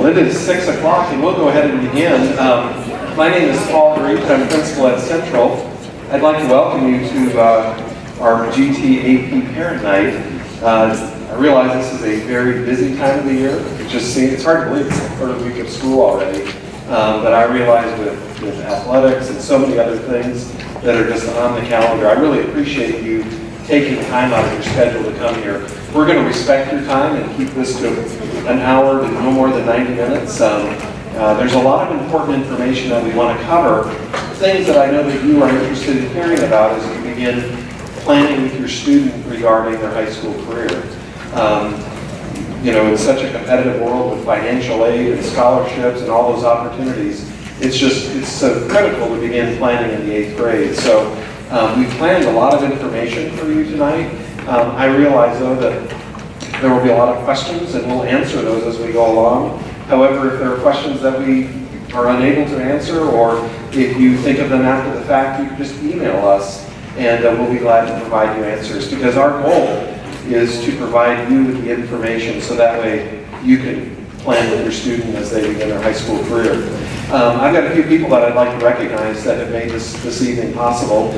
Linda, it's 6 o'clock and we'll go ahead and begin. My name is Paul Reed. I'm principal at Central. I'd like to welcome you to our GT AP Parent Night. I realize this is a very busy time of the year. It's hard to believe it's the third week of school already. But I realize with athletics and so many other things that are just on the calendar, I really appreciate you taking time out of your schedule to come here. We're going to respect your time and keep this to an hour to no more than 90 minutes. There's a lot of important information that we want to cover, things that I know that you are interested in hearing about as you begin planning with your student regarding their high school career. In such a competitive world with financial aid and scholarships and all those opportunities, it's so critical to begin planning in the 8th grade. So we planned a lot of information for you tonight. I realize, though, that there will be a lot of questions, and we'll answer those as we go along. However, if there are questions that we are unable to answer, or if you think of them after the fact, you can just email us, and we'll be glad to provide you answers. Because our goal is to provide you with the information so that way you can plan with your student as they begin their high school career. I've got a few people that I'd like to recognize that have made this evening possible.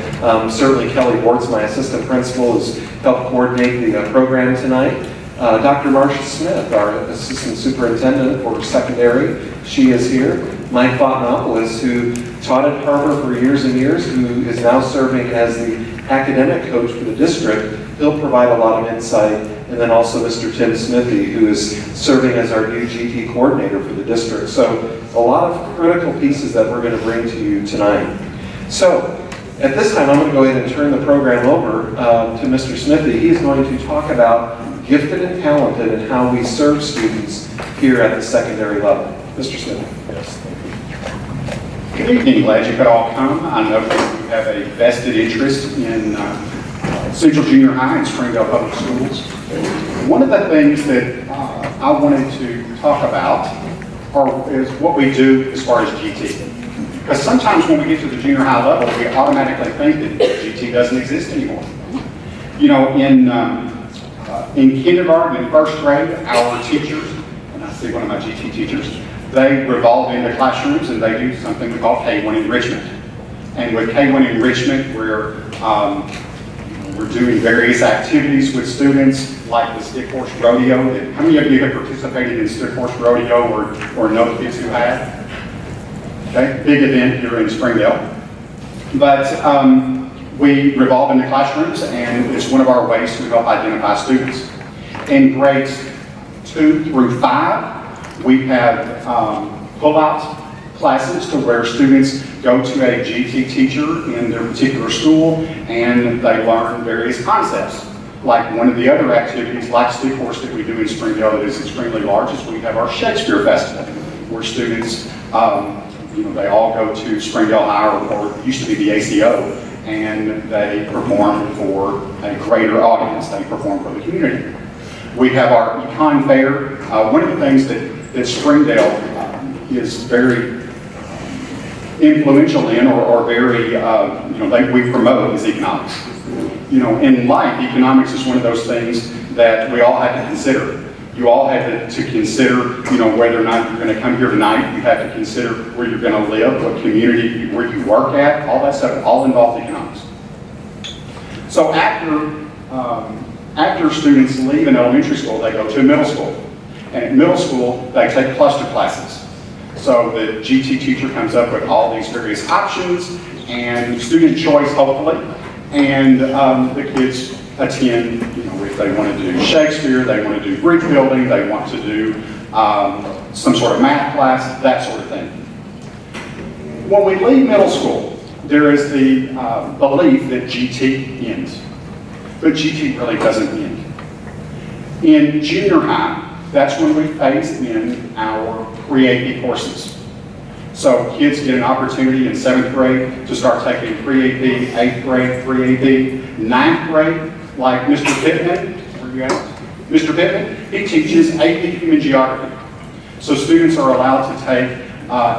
Certainly Kelly Wartz, my assistant principal, has helped coordinate the program tonight. Dr. Marcia Smith, our assistant superintendent for secondary, she is here. Mike Botnopoulos, who taught at Harbor for years and years, who is now serving as the academic coach for the district. He'll provide a lot of insight. And then also Mr. Tim Smithy, who is serving as our new GT coordinator for the district. So a lot of critical pieces that we're going to bring to you tonight. So at this time, I'm going to go ahead and turn the program over to Mr. Smithy. He's going to talk about gifted and talented and how we serve students here at the secondary level. Mr. Smithy. Yes, thank you. Good evening. Glad you could all come. I know that you have a vested interest in Central Junior High and Springdale Public Schools. One of the things that I wanted to talk about is what we do as far as GT. Because sometimes when we get to the junior high level, we automatically think that GT doesn't exist anymore. In kindergarten and first grade, our teachers, and I see one of my GT teachers, they revolve into classrooms and they do something we call K1 enrichment. And with K1 enrichment, we're doing various activities with students, like the Stick Horse Rodeo. How many of you have participated in Stick Horse Rodeo or know kids who have? Okay, big event here in Springdale. But we revolve into classrooms, and it's one of our ways to help identify students. In grades 2 through 5, we have pull-out classes to where students go to a GT teacher in their particular school and they learn various concepts. Like one of the other activities, like Stick Horse, that we do in Springdale that is extremely large, is we have our Shakespeare Festival, where students, they all go to Springdale High, or it used to be the ACO, and they perform for a greater audience. They perform for the community. We have our Econ Fair. One of the things that Springdale is very influential in, or very, we promote, is economics. In life, economics is one of those things that we all have to consider. You all have to consider, whether or not you're going to come here tonight. You have to consider where you're going to live, what community, where you work at, all that stuff, all involves economics. So after students leave in elementary school, they go to middle school. And at middle school, they take cluster classes. So the GT teacher comes up with all these various options and student choice, hopefully, and the kids attend, if they want to do Shakespeare, they want to do Greek building, they want to do some sort of math class, that sort of thing. When we leave middle school, there is the belief that GT ends, but GT really doesn't end. In junior high, that's when we phase in our pre-AP courses. So kids get an opportunity in 7th grade to start taking pre-AP, 8th grade pre-AP, 9th grade, like Mr. Pittman, where you at? Mr. Pittman, he teaches AP Human Geography. So students are allowed to take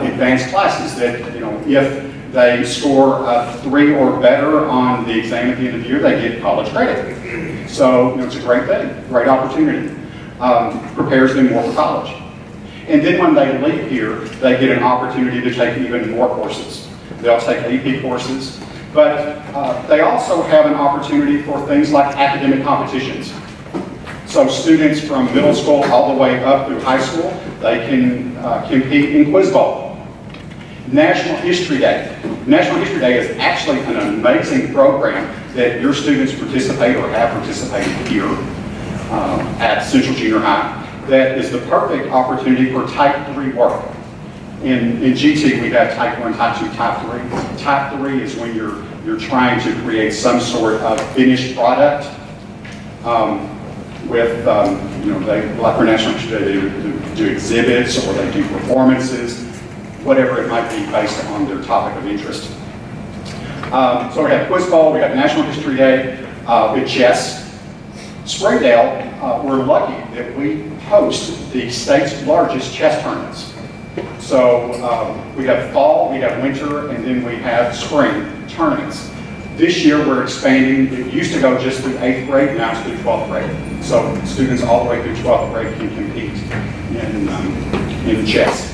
advanced classes that, if they score a 3 or better on the exam at the end of the year, they get college credit. So it's a great thing, great opportunity. Prepares them more for college. And then when they leave here, they get an opportunity to take even more courses. They'll take AP courses, but they also have an opportunity for things like academic competitions. So students from middle school all the way up through high school, they can compete in Quiz Bowl. National History Day. National History Day is actually an amazing program that your students participate or have participated here at Central Junior High. That is the perfect opportunity for Type 3 work. In GT, we have Type 1, Type 2, Type 3. Type 3 is when you're trying to create some sort of finished product with, like for National History Day, they do exhibits or they do performances, whatever it might be based on their topic of interest. So we have Quiz Bowl, we have National History Day, with chess. Springdale, we're lucky that we host the state's largest chess tournaments. So we have fall, we have winter, and then we have spring tournaments. This year we're expanding. It used to go just through 8th grade, now it's through 12th grade. So students all the way through 12th grade can compete in chess.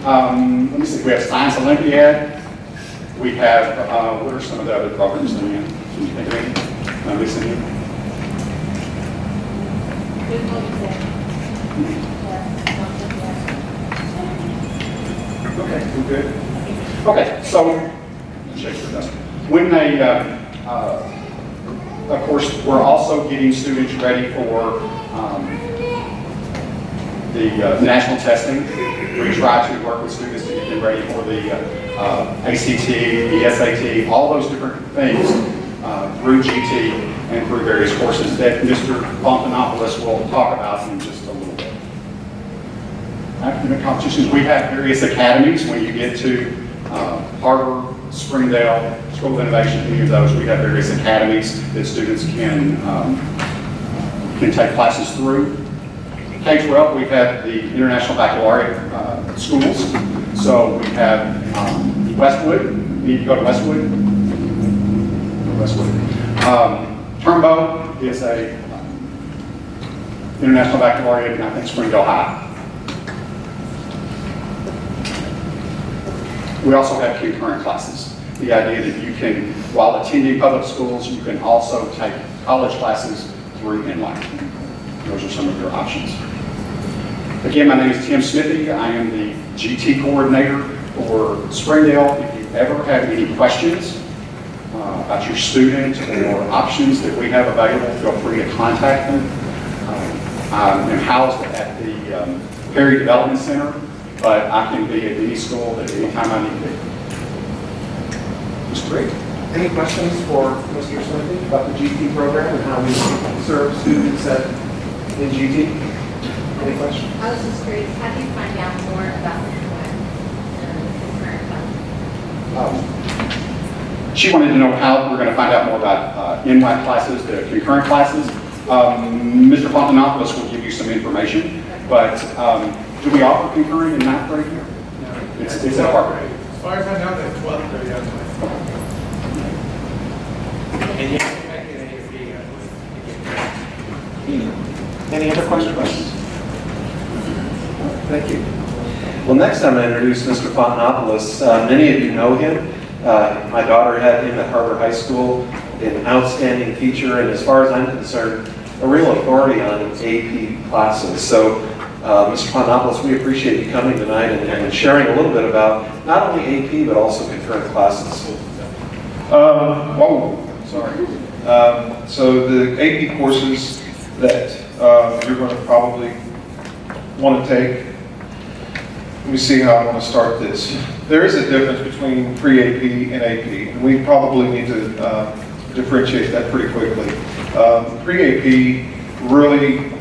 Let me see, we have Science Olympiad. We have, what are some of the other programs in here? Can you think of any? Am I missing any? Okay, we're good. Okay, so when they, of course, we're also getting students ready for the national testing. We try to work with students to get them ready for the ACT, the SAT, all those different things through GT and through various courses that Mr. Fontanopoulos will talk about in just a little bit. Academic competitions, we have various academies. When you get to Harbor, Springdale, School of Innovation, any of those, we have various academies that students can take classes through. K-12, we have the International Baccalaureate schools. So we have Westwood. You need to go to Westwood. Turnbow is a International Baccalaureate, and I think Springdale High. We also have concurrent classes. The idea that you can, while attending public schools, you can also take college classes through Inline. Those are some of your options. Again, my name is Tim Smithy. I am the GT coordinator for Springdale. If you ever have any questions about your student or options that we have available, feel free to contact them. I'm housed at the Perry Development Center, but I can be at any school at any time I need to be. That's great. Any questions for Mr. Smithy about the GT program and how we serve students in GT? Any questions? I was just curious, how do you find out more about the concurrent She wanted to know how we're going to find out more about NWAC classes, the concurrent classes. Mr. Fontanopoulos will give you some information, but do we offer concurrent in 9th grade here? No. It's at Harvard. As far as I know, they're 12th grade only. And you can make it AFB. Any other questions? Thank you. Well, next I'm going to introduce Mr. Fontanopoulos. Many of you know him. My daughter had him at Harbor High School, an outstanding teacher, and as far as I'm concerned, a real authority on AP classes. So, Mr. Fontanopoulos, we appreciate you coming tonight and sharing a little bit about not only AP, but also concurrent classes. So the AP courses that you're going to probably want to take, let me see how I want to start this. There is a difference between pre-AP and AP, and we probably need to differentiate that pretty quickly. Pre-AP really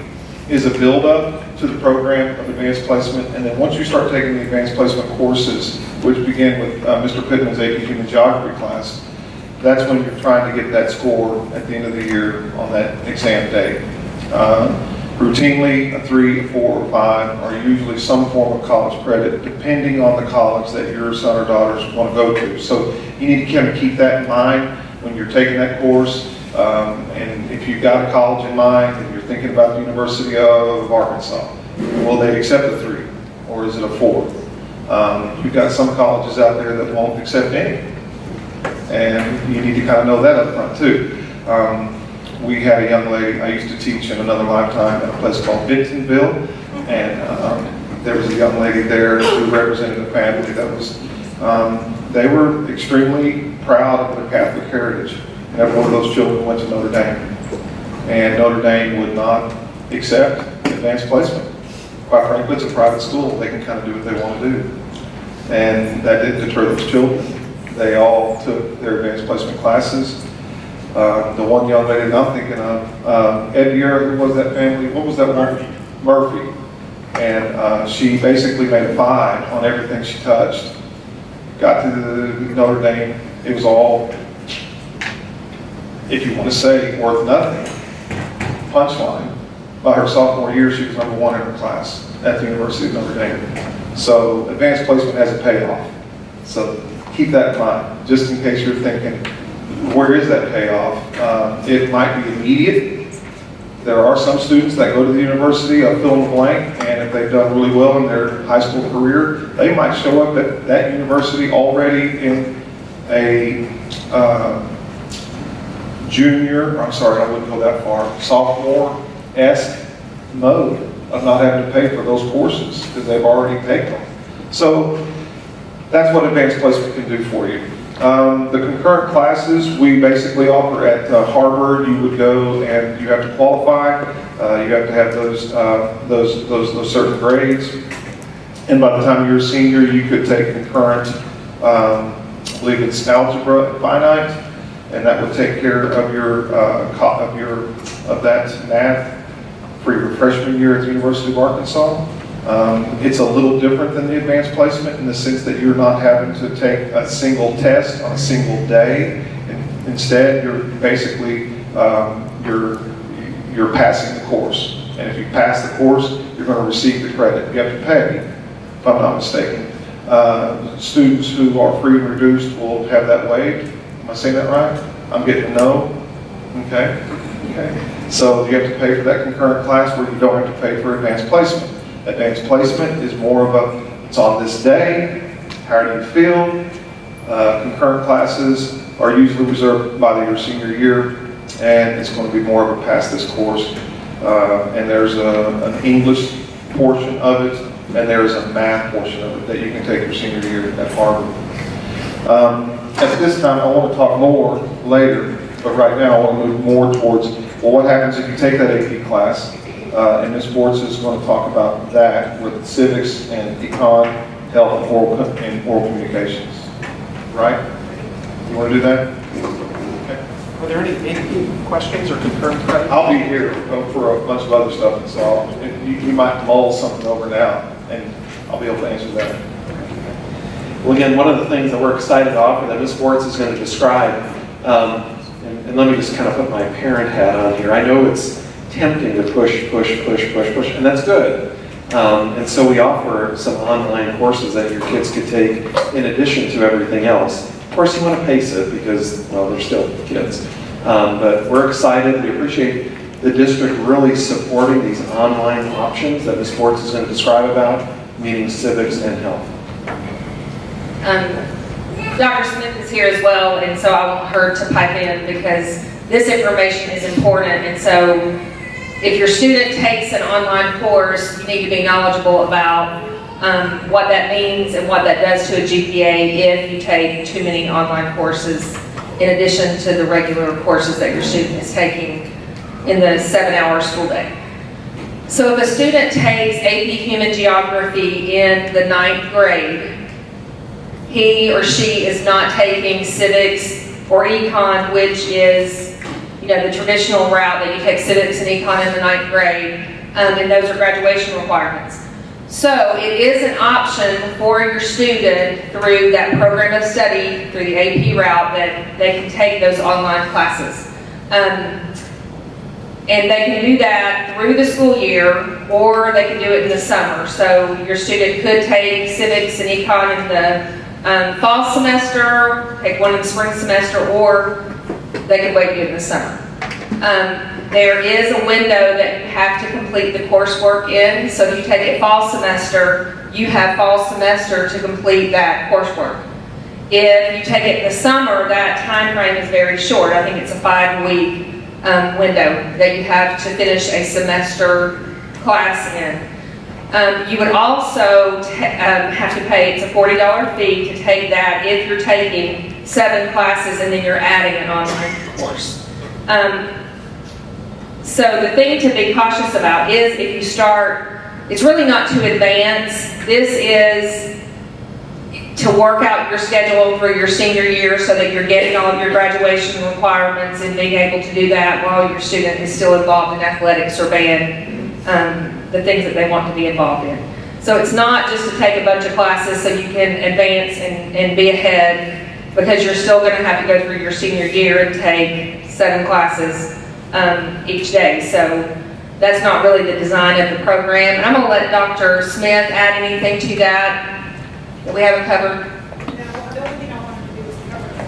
is a build-up to the program of advanced placement, and then once you start taking the advanced placement courses, which begin with Mr. Pittman's AP Human Geography class, that's when you're trying to get that score at the end of the year on that exam day. Routinely, a 3, a 4, or 5 are usually some form of college credit, depending on the college that your son or daughters want to go to. So you need to kind of keep that in mind when you're taking that course. And if you've got a college in mind and you're thinking about the University of Arkansas, will they accept a 3? Or is it a 4? You've got some colleges out there that won't accept any. And you need to kind of know that up front too. We had a young lady, I used to teach in another lifetime at a place called Bentonville, and there was a young lady there who represented a family that was, they were extremely proud of their Catholic heritage. And every one of those children went to Notre Dame. And Notre Dame would not accept advanced placement. Quite frankly, it's a private school. They can kind of do what they want to do. And that didn't deter those children. They all took their advanced placement classes. The one young lady that I'm thinking of, Ed Guerra, who was that family? What was that one? Murphy. And she basically made a 5 on everything she touched. Got to the Notre Dame, it was all, if you want to say, worth nothing. Punchline. By her sophomore year, she was number 1 in her class at the University of Notre Dame. So advanced placement has a payoff. So keep that in mind, just in case you're thinking, where is that payoff? It might be immediate. There are some students that go to the university, I'll fill in the blank, and if they've done really well in their high school career, they might show up at that university already in a I wouldn't go that far, sophomore-esque mode of not having to pay for those courses because they've already taken them. So that's what advanced placement can do for you. The concurrent classes we basically offer at Harvard. You would go and you have to qualify. You have to have those certain grades. And by the time you're a senior, you could take concurrent, I believe it's algebra and finite, and that would take care of that math for your freshman year at the University of Arkansas. It's a little different than the advanced placement in the sense that you're not having to take a single test on a single day. Instead, you're basically, you're passing the course. And if you pass the course, you're going to receive the credit. You have to pay, if I'm not mistaken. Students who are free and reduced will have that waived. Am I saying that right? I'm getting a no? Okay. So you have to pay for that concurrent class where you don't have to pay for advanced placement. Advanced placement is more of a, it's on this day, how do you feel? Concurrent classes are usually reserved by your senior year, and it's going to be more of a pass this course. And there's an English portion of it, and there's a math portion of it that you can take your senior year at Harvard. At this time, I want to talk more later, but right now I want to move more towards, well, what happens if you take that AP class? And Ms. Bortz is going to talk about that with civics and econ, health, and oral communications. Right? You want to do that? Okay. Are there any questions or concurrent credit? I'll be here for a bunch of other stuff, and so you might mull something over now, and I'll be able to answer that. Well, again, one of the things that we're excited to offer that Ms. Bortz is going to describe, and let me just kind of put my parent hat on here. I know it's tempting to push, and that's good. And so we offer some online courses that your kids could take in addition to everything else. Of course, you want to pace it because, well, they're still kids. But we're excited. We appreciate the district really supporting these online options that Ms. Bortz is going to describe about, meaning civics and health. Dr. Smith is here as well, and so I want her to pipe in because this information is important. And so if your student takes an online course, you need to be knowledgeable about what that means and what that does to a GPA if you take too many online courses in addition to the regular courses that your student is taking in the 7-hour school day. So if a student takes AP Human Geography in the 9th grade, he or she is not taking civics or econ, which is, you know, the traditional route that you take civics and econ in the 9th grade, and those are graduation requirements. So it is an option for your student through that program of study, through the AP route, that they can take those online classes. And they can do that through the school year, or they can do it in the summer. So your student could take civics and econ in the fall semester, take one in the spring semester, or they could wait to do it in the summer. There is a window that you have to complete the coursework in. So if you take a fall semester, you have fall semester to complete that coursework. If you take it in the summer, that time frame is very short. I think it's a 5-week window that you have to finish a semester class in. You would also have to pay, it's a $40 fee to take that if you're taking 7 classes and then you're adding an online course. So the thing to be cautious about is if you start, it's really not to advance. This is to work out your schedule through your senior year so that you're getting all of your graduation requirements and being able to do that while your student is still involved in athletics or band, the things that they want to be involved in. So it's not just to take a bunch of classes so you can advance and be ahead, because you're still going to have to go through your senior year and take 7 classes each day. So that's not really the design of the program. And I'm going to let Dr. Smith add anything to that we haven't covered. No, the only thing I wanted to do was cover that.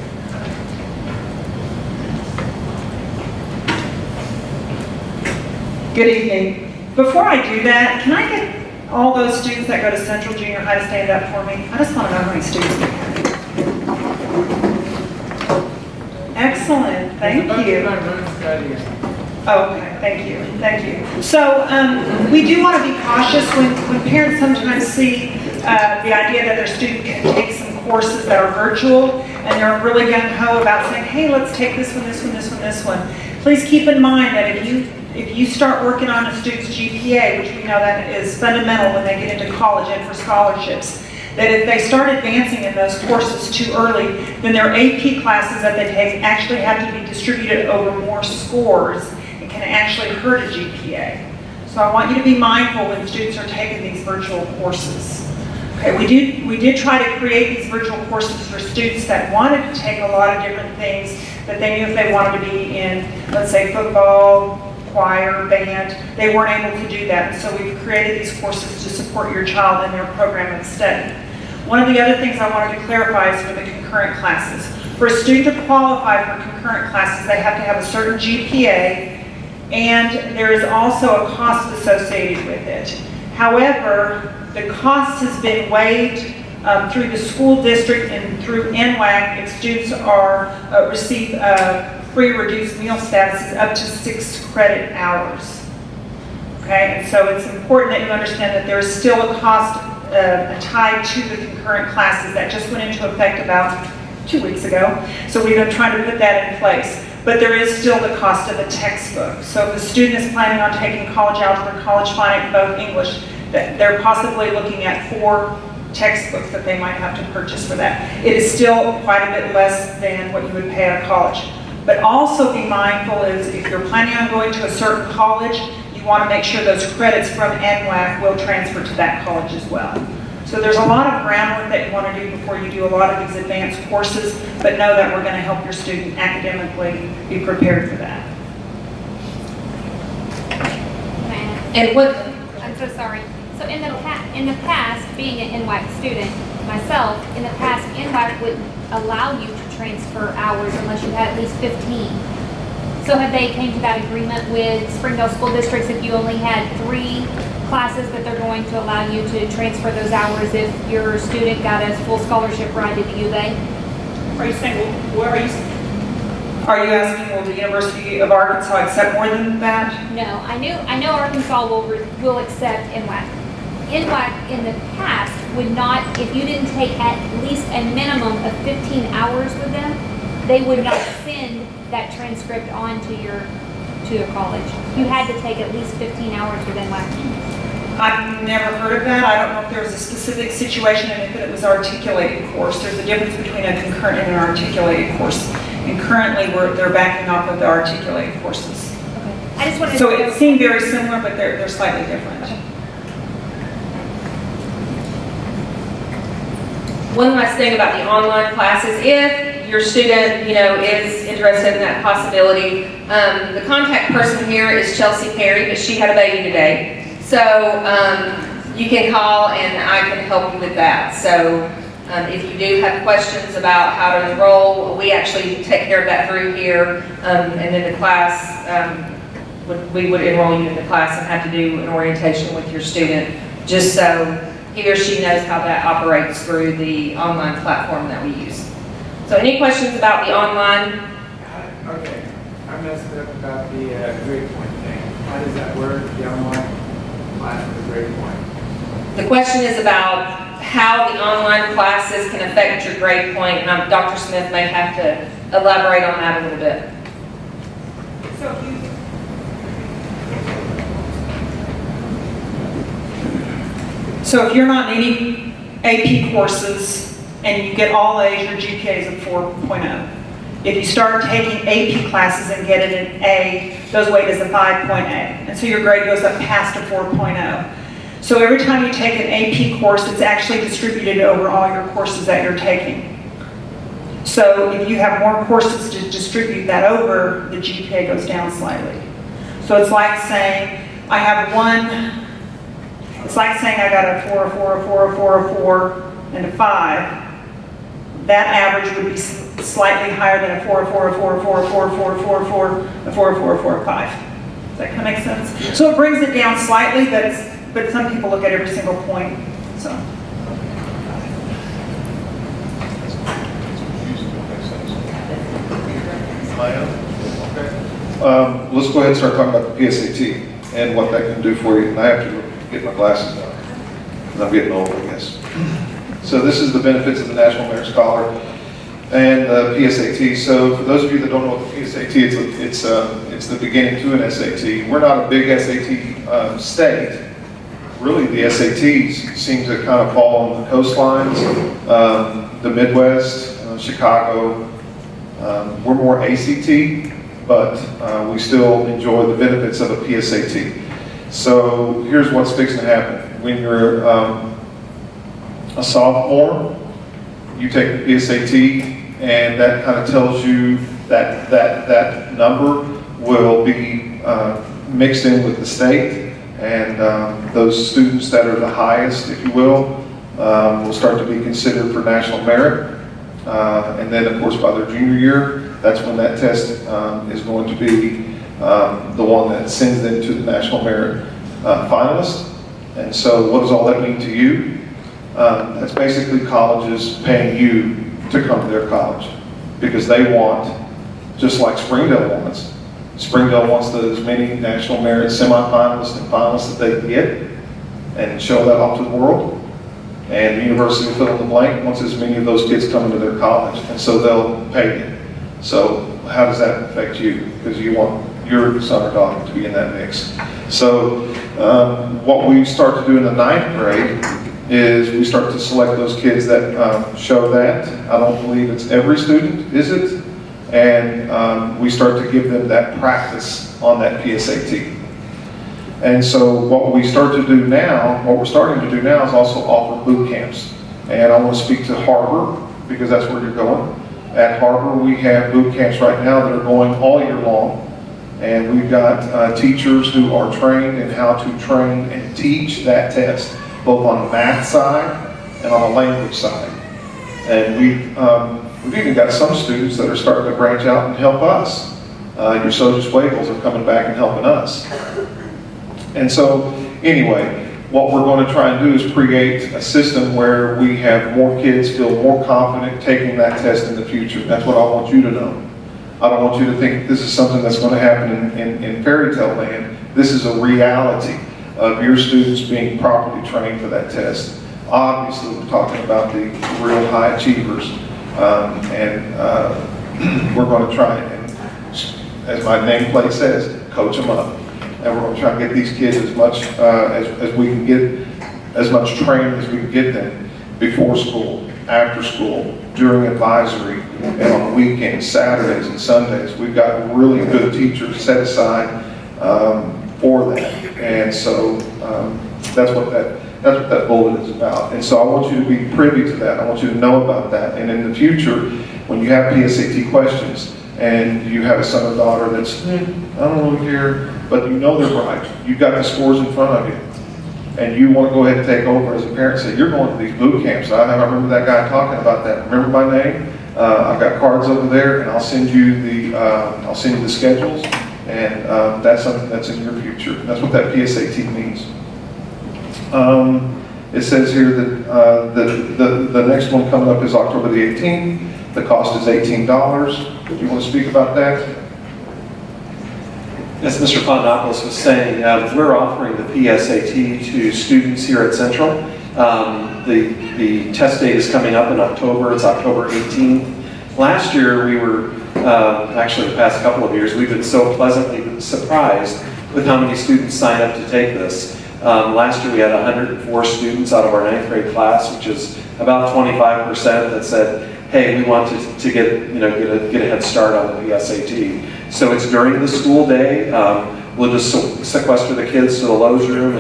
Good evening. Before I do that, can I get all those students that go to Central Junior High to stand up for me? I just want to know how many students we have. Excellent, thank you. Okay, thank you, thank you. So we do want to be cautious when parents sometimes see the idea that their student can take some courses that are virtual and they're really gung-ho about saying, hey, let's take this one, this one, this one, this one. Please keep in mind that if you start working on a student's GPA, which we know that is fundamental when they get into college and for scholarships, that if they start advancing in those courses too early, then their AP classes that they take actually have to be distributed over more scores and can actually hurt a GPA. So I want you to be mindful when students are taking these virtual courses. Okay, we did try to create these virtual courses for students that wanted to take a lot of different things that they knew if they wanted to be in, let's say football, choir, band, they weren't able to do that. And so we've created these courses to support your child in their program of study. One of the other things I wanted to clarify is for the concurrent classes. For a student to qualify for concurrent classes, they have to have a certain GPA, and there is also a cost associated with it. However, the cost has been waived through the school district and through NWAC if students receive free reduced meal statuses up to 6 credit hours. Okay, and so it's important that you understand that there is still a cost tied to the concurrent classes that just went into effect about 2 weeks ago. So we've been trying to put that in place. But there is still the cost of the textbook. So if the student is planning on taking college algebra, college phonics, both English, they're possibly looking at 4 textbooks that they might have to purchase for that. It is still quite a bit less than what you would pay at college. But also be mindful is if you're planning on going to a certain college, you want to make sure those credits from NWAC will transfer to that college as well. So there's a lot of groundwork that you want to do before you do a lot of these advanced courses, but know that we're going to help your student academically be prepared for that. And what, I'm so sorry. So in the past, being an NWAC student myself, in the past, NWAC would allow you to transfer hours unless you had at least 15. So have they came to that agreement with Springdale School Districts if you only had 3 classes that they're going to allow you to transfer those hours if your student got a full scholarship ride to the U of A? Are you saying, are you asking, will the University of Arkansas accept more than that? No, I know Arkansas will accept NWAC. NWAC in the past would not, if you didn't take at least a minimum of 15 hours with them, they would not send that transcript on to your college. You had to take at least 15 hours with NWAC. I've never heard of that. I don't know if there was a specific situation and if it was articulated course. There's a difference between a concurrent and an articulated course. And currently they're backing off of the articulated courses. Okay. I just wanted So to it seemed very similar, but they're slightly different. one last thing about the online classes, if your student, is interested in that possibility, the contact person here is Chelsea Perry, but she had a baby today. So you can call and I can help you with that. So if you do have questions about how to enroll, we actually take care of that through here. And then the class we would enroll you in the class and have to do an orientation with your student, just so he or she knows how that operates through the online platform that we use. So any questions about the online? Okay, I messed up about the grade point thing. How does that work, the online class with the grade point? The question is about how the online classes can affect your grade point, and Dr. Smith may have to elaborate on that a little bit. So if you're not in any AP courses and you get all A's, your GPA is a 4.0. If you start taking AP classes and get it an A, those weight as a 5.0. And so your grade goes up past a 4.0. So every time you take an AP course, it's actually distributed over all your courses that you're taking. So if you have more courses to distribute that over, the GPA goes down slightly. So it's like saying, I have one, it's like saying I got a 4, a 4, a 4, a 4, a 4, and a 5. That average would be slightly higher than a 4, a 4, a 4, a 4, a 4, a 4, a 4, a 4, a 4, a 4, a 4, a 5. Does that kind of make sense? So it brings it down slightly, but some people look at every single point, so. Let's go ahead and start talking about the PSAT and what that can do for you. And I have to get my glasses on because I'm getting old, I guess. So this is the benefits of the National Merit Scholar and the PSAT. So for those of you that don't know what the PSAT is, it's the beginning to an SAT. We're not a big SAT state. Really, the SATs seem to kind of fall on the coastlines, the Midwest, Chicago. We're more ACT, but we still enjoy the benefits of a PSAT. So here's what's fixing to happen. When you're a sophomore, you take the PSAT, and that kind of tells you that that number will be mixed in with the state, and those students that are the highest, if you will start to be considered for national merit. And then, of course, by their junior year, that's when that test is going to be the one that sends them to the national merit finalist. And so what does all that mean to you? That's basically colleges paying you to come to their college because they want, just like Springdale wants. Springdale wants as many national merit semifinalists and finalists that they can get and show that off to the world. And the University of Fill in the Blank wants as many of those kids coming to their college, and so they'll pay you. So how does that affect you? Because you want your son or daughter to be in that mix. So what we start to do in the 9th grade is we start to select those kids that show that. I don't believe it's every student, is it? And we start to give them that practice on that PSAT. And so what we start to do now, what we're starting to do now is also offer boot camps. And I want to speak to Harbor because that's where you're going. At Harbor, we have boot camps right now that are going all year long. And we've got teachers who are trained in how to train and teach that test, both on the math side and on the language side. And we've even got some students that are starting to branch out and help us. Your Soja Swagels are coming back and helping us. And so, anyway, what we're going to try and do is create a system where we have more kids feel more confident taking that test in the future. That's what I want you to know. I don't want you to think this is something that's going to happen in fairy tale land. This is a reality of your students being properly trained for that test. Obviously, we're talking about the real high achievers, and we're going to try and, as my nameplate says, coach them up. And we're going to try and get these kids as much as we can get, as much training as we can get them before school, after school, during advisory, and on weekends, Saturdays and Sundays. We've got really good teachers set aside for that. And so that's what that bullet is about. And so I want you to be privy to that. I want you to know about that. And in the future, when you have PSAT questions and you have a son or daughter that's, I don't really care, but you know they're bright. You've got the scores in front of you. And you want to go ahead and take over as a parent and say, you're going to these boot camps. I remember that guy talking about that. Remember my name? I've got cards over there, and I'll send you the schedules. And that's something that's in your future. That's what that PSAT means. It says here that the next one coming up is October the 18th. The cost is $18. Do you want to speak about that? As Mr. Fontanopoulos was saying, we're offering the PSAT to students here at Central. The test date is coming up in October. It's October 18th. Last year, we were, actually the past couple of years, we've been so pleasantly surprised with how many students sign up to take this. Last year, we had 104 students out of our 9th grade class, which is about 25% that said, hey, we want to get a head start on the PSAT. So it's during the school day. We'll just sequester the kids to the Lowe's room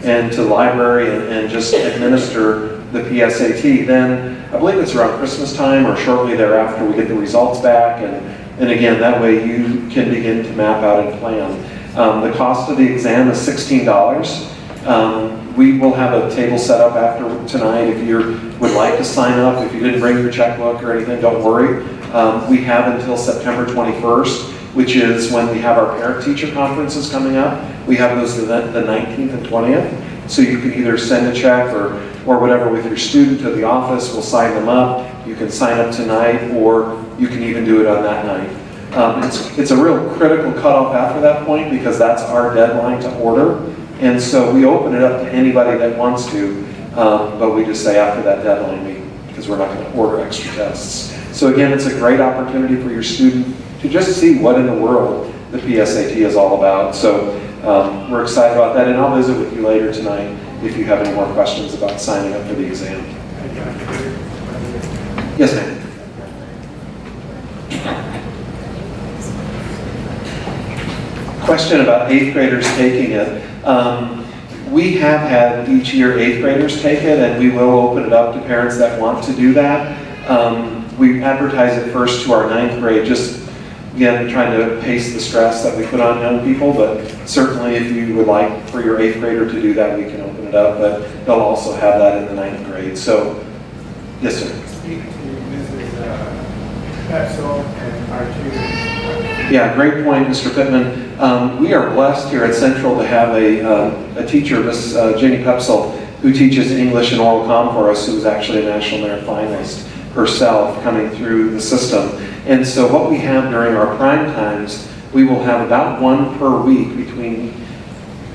and to the library and just administer the PSAT. Then I believe it's around Christmas time or shortly thereafter we get the results back, and again, that way you can begin to map out and plan. The cost of the exam is $16. We will have a table set up after tonight if you would like to sign up. If you didn't bring your checkbook or anything, don't worry. We have until September 21st, which is when we have our parent-teacher conferences coming up. We have those the 19th and 20th. So you can either send a check or whatever with your student to the office. We'll sign them up. You can sign up tonight, or you can even do it on that night. It's a real critical cutoff after that point because that's our deadline to order. And so we open it up to anybody that wants to, but we just say after that deadline, because we're not going to order extra tests. So again, it's a great opportunity for your student to just see what in the world the PSAT is all about. So we're excited about that, and I'll visit with you later tonight if you have any more questions about signing up for the exam. Yes, ma'am. Question about 8th graders taking it. We have had each year 8th graders take it, and we will open it up to parents that want to do that. We advertise it first to our 9th grade, just again trying to pace the stress that we put on young people, but certainly if you would like for your 8th grader to do that, we can open it up, but they'll also have that in the 9th grade. So, yes, sir. Speak to Mrs. Pepsel and our tutors. Yeah, great point, Mr. Pittman. We are blessed here at Central to have a teacher, Miss Jenny Pepsel, who teaches English and oral comm for us, who is actually a National Merit Finalist herself coming through the system. And so what we have during our prime times, we will have about one per week between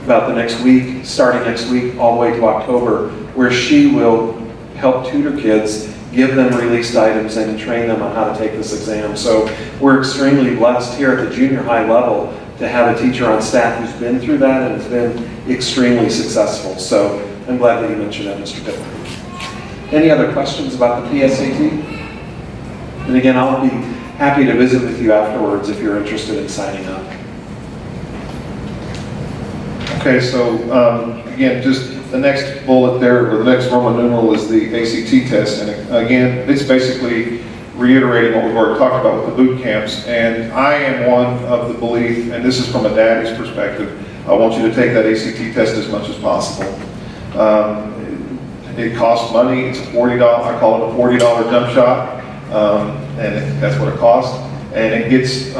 about the next week, starting next week, all the way to October, where she will help tutor kids, give them released items, and train them on how to take this exam. So we're extremely blessed here at the junior high level to have a teacher on staff who's been through that and has been extremely successful. So I'm glad that you mentioned that, Mr. Pittman. Any other questions about the PSAT? And again, I'll be happy to visit with you afterwards if you're interested in signing up. Okay, so again, just the next bullet there, or the next Roman numeral is the ACT test. And again, it's basically reiterating what we've already talked about with the boot camps. And I am one of the belief, and this is from a daddy's perspective, I want you to take that ACT test as much as possible. It costs money. It's a $40, I call it a $40 jump shot. And that's what it costs. And it gets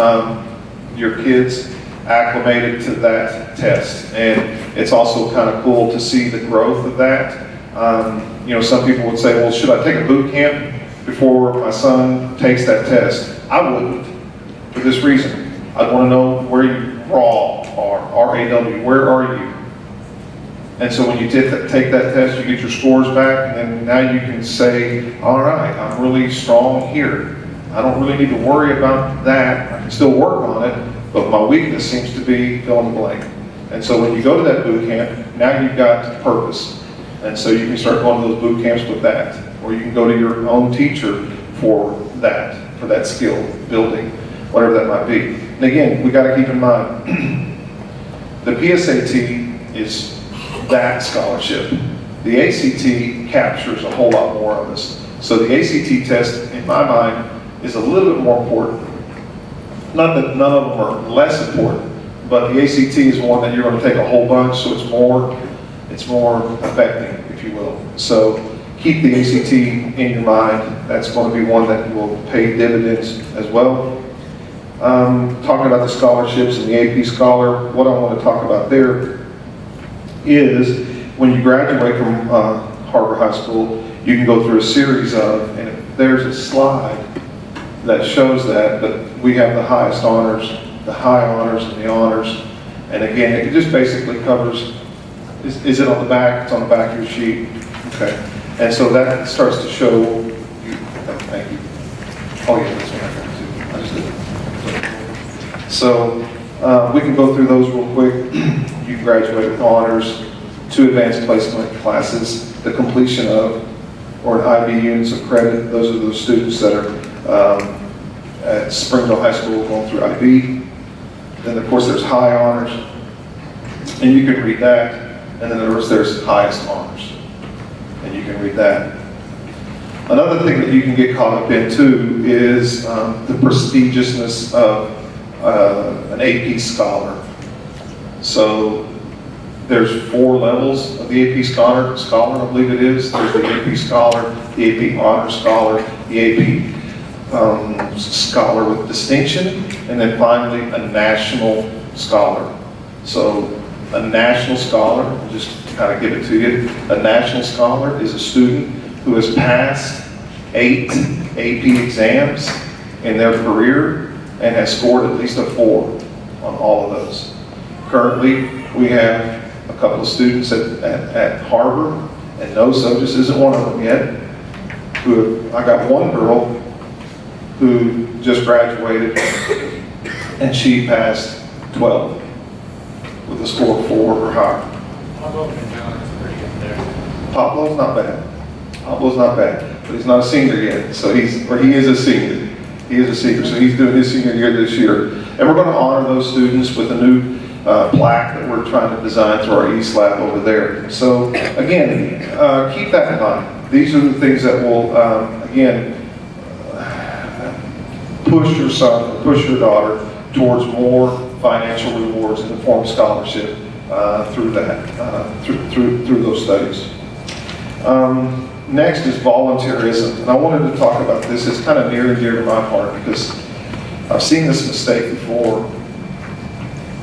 your kids acclimated to that test. And it's also kind of cool to see the growth of that. You know, some people would say, well, should I take a boot camp before my son takes that test? I wouldn't, for this reason. I'd want to know where you raw are, R-A-W, where are you? And so when you take that test, you get your scores back, and now you can say, all right, I'm really strong here. I don't really need to worry about that. I can still work on it, but my weakness seems to be fill in the blank. And so when you go to that boot camp, now you've got purpose. And so you can start going to those boot camps with that. Or you can go to your own teacher for that skill building, whatever that might be. And again, we got to keep in mind, the PSAT is that scholarship. The ACT captures a whole lot more of us. So the ACT test, in my mind, is a little bit more important. Not that none of them are less important, but the ACT is one that you're going to take a whole bunch, so it's more affecting, if you will. So keep the ACT in your mind. That's going to be one that will pay dividends as well. talking about the scholarships and the AP Scholar, what I want to talk about there is when you graduate from Harbor High School, you can go through a series of, and there's a slide that shows that we have the highest honors, the high honors and the honors. And again, it just basically covers, is it on the back? It's on the back of your sheet. Okay. And so that starts to show you, thank you. Oh yeah, that's what I got too. So we can go through those real quick. You graduate with honors, 2 advanced placement classes, the completion of, or an IB units of credit. Those are those students that are at Springville High School going through IB. Then of course there's high honors, and you can read that. And then there's highest honors, and you can read that. Another thing that you can get caught up in too is the prestigiousness of an AP Scholar. So there's 4 levels of the AP Scholar, I believe it is. There's the AP Scholar, the AP Honor Scholar, the AP Scholar with Distinction, and then finally a National Scholar. So a National Scholar, I'll just kind of give it to you. A National Scholar is a student who has passed 8 AP exams in their career and has scored at least a 4 on all of those. Currently, we have a couple of students at Harbor, and no, so just isn't one of them yet. I got one girl who just graduated, and she passed 12 with a score of 4 or higher. Pablo's not bad. Pablo's not bad, but he's not a senior yet. So he is a senior. He is a senior, so he's doing his senior year this year. And we're going to honor those students with a new plaque that we're trying to design through our East Lab over there. So again, keep that in mind. These are the things that will, again, push your son or push your daughter towards more financial rewards in the form of scholarship through that, through those studies. Next is volunteerism, and I wanted to talk about this. It's kind of near and dear to my heart because I've seen this mistake before.